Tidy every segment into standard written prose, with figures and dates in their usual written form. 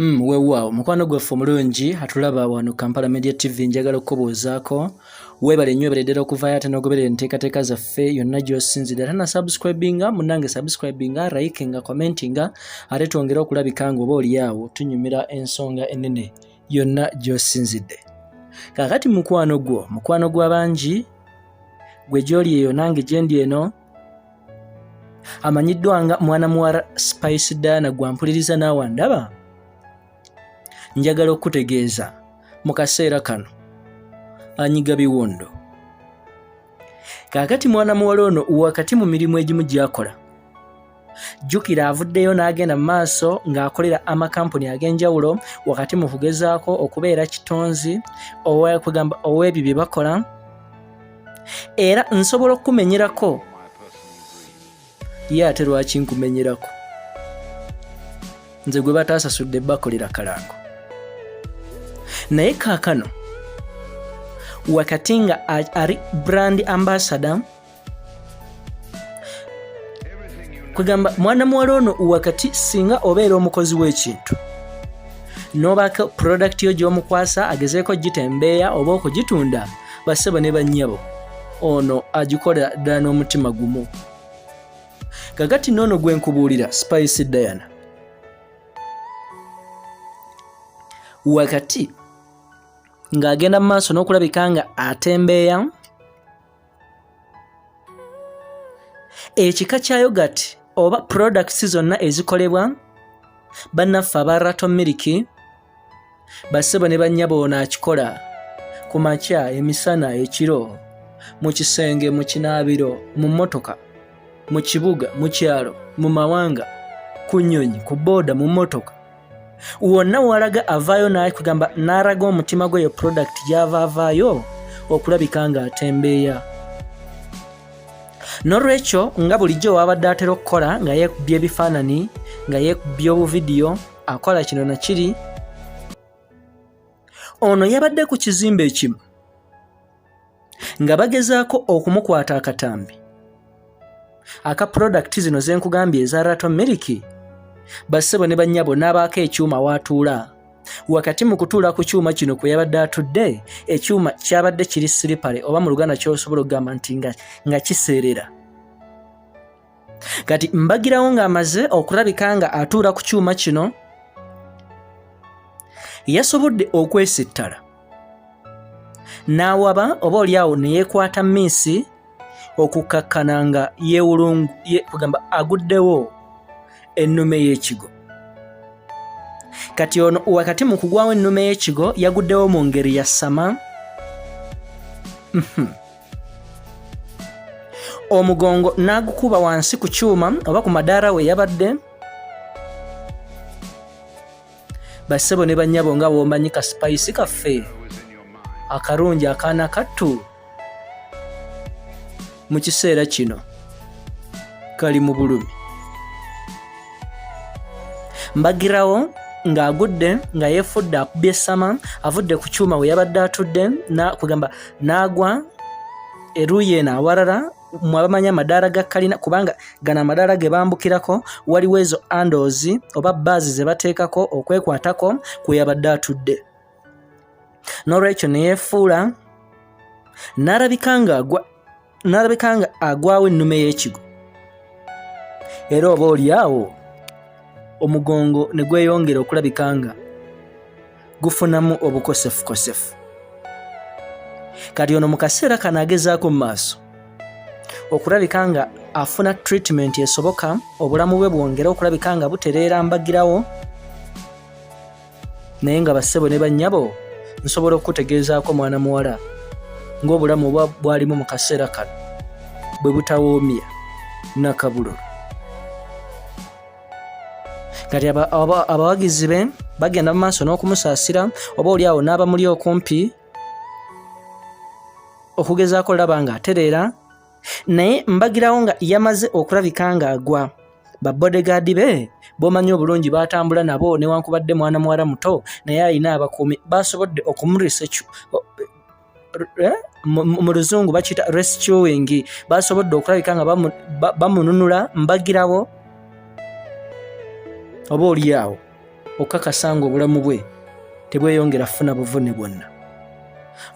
Weewaawo mukwano gwaffe omulungi atulaba wano Kampala Media TV njagala okubuuzaako weebale nnyo ebereddera okuvaayo ate n'ogoberera enteekateeka zaffe yonna gy'osinzidde ate na subscribinga munnange subscribinga likinga commentinga ate twongere okulabika nga oba oliawo tunyumira ensonga ennene yonna gy'osinzidde. Kaakati mukwano gw'abangi gwe gy'oli eyo nange gye ndi eno amanyiddwa nga mwana muwala Spice Diana gwampuliriza naawe ndaba. Njagala okutegeeza mu kaseera kano Anyiga Biwundu. Kaakati mwana muwala ono wakati mu mirimu egimu gy'akola. Jjukira avuddeyo n'agenda mu maaso ng'akolera amakampuni ag'enjawulo wakati mu kugezaako okubeera kitonzi ow'ebyo bye bakola. Era nsobola okukumenyerako. Ye ate lwaki nkumenyerako? Nze gwe bataasasudde bakolera kalango. Naye kaakano wakati nga ari brand ambassador kugamba mwana muwala ono wakati singa obeera omukozi w'ekintu n'obaako product yo gy'omukwasa agezeeko gitembeeya oba okugitunda bassebo ne bannyabo ono agikola ddala n'omutima gumu. Kakati n'ono gwe nkubuulira Spice Diana wakati ng'agenda mu maaso n'okulabika nga atembeeya ekika kya yogurt oba products zonna ezikolebwa bannaffe aba Rato Milk bassebo ne bannyabo ono akikola ku makya emisana ekiro mu kisenge mu kinaabiro mu mmotoka mu kibuga mu kyalo mu mawanga ku nnyonyi ku booda mu mmotoka wonna walaga avaayo naye kugamba n'araga omutima gweyo product gy'ava avaayo okulabika nga atembeeya. N'olwekyo nga bulijjo wabadde atera okukola nga yeekubye ebifaananyi nga yeekubye obuvidiyo akola kino na kiri. Ono yabadde ku kizimbe ekimu nga bagezaako okumukwata akatambi aka product zino ze nkugambye eza Rato Milk bassebo ne bannyabo n'abaako ekyuma watuula. Wakati mu kutuula ku kyuma kino kwe yabadde atudde ekyuma kyabadde kiri siripale oba mu Luganda ky'osobola okugamba nti nga kiseerera. Kati mbagirawo ng'amaze okulabika nga atuula ku kyuma kino yasobodde okwesittala n'awaba oba oliawo ne yeekwata minsi okukkakkana nga kugamba aguddewo ennume y'ekigo. Kati ono wakati mu kugwawo ennume y'ekigo yaguddewo mu ngeri ya ssama. Omugongo n'agukuba wansi ku kyuma oba ku madaala we yabadde. Bassebo ne bannyabo nga bw'omanyi ka Spice kaffe akalungi akaana kattu mu kiseera kino kali mu bulumi. Mbagirawo ng'agudde nga yeefudde akubye essama avudde ku kyuma we yabadde atudde kugamba n'agwa eruuyi eno awalala mwabamanya amadaala ga kalina kubanga gano amadaala ge bambukirako waliwo ezo handles oba baazi ze bateekako okwekwatako kwe yabadde atudde. N'olwekyo ne yeefuula n'alabika nga agwawo ennume y'ekigo era oba oliawo omugongo ne gweyongera okulabika nga gufunamu obukosefukosefu. Kati ono mu kaseera kano agezaako mu maaso okulabika nga afuna treatment esoboka obulamu bwe bwongera okulabika nga butereera mbagirawo. Naye nga bassebo ne bannyabo nsobola okutegeezaako mwana muwala ng'obulamu oba bwalimu mu kaseera kano bwe butawoomya nakabululu. Kati abawagizi be bagenda mu maaso n'okumusaasira oba oliawo n'abamuli okumpi okugezaako olaba nga atereera. Naye mbagirawo nga yamaze okulabika nga agwa. Babodegaard be b'omanyi obulungi baatambula nabo newankubadde mwana muwala muto naye alina abakuumi basobodde okumurisa mu luzungu bakiyita rescuing. Basobodde okulabika nga bamununula mbagirawo oba oliawo okakasa nga obulamu bwe tebweyongera funa buvune bwonna.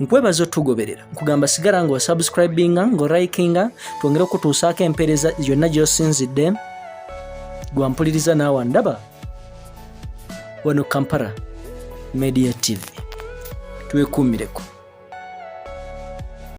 Nkwebaza otugoberera, nkugamba sigala nga osubscribinga, ng'olikinga, twongere okutuusaako empeereza yonna gy'osinzidde, gwampuliriza naawe ndaba wano Kampala Media TV. Twekuumireko.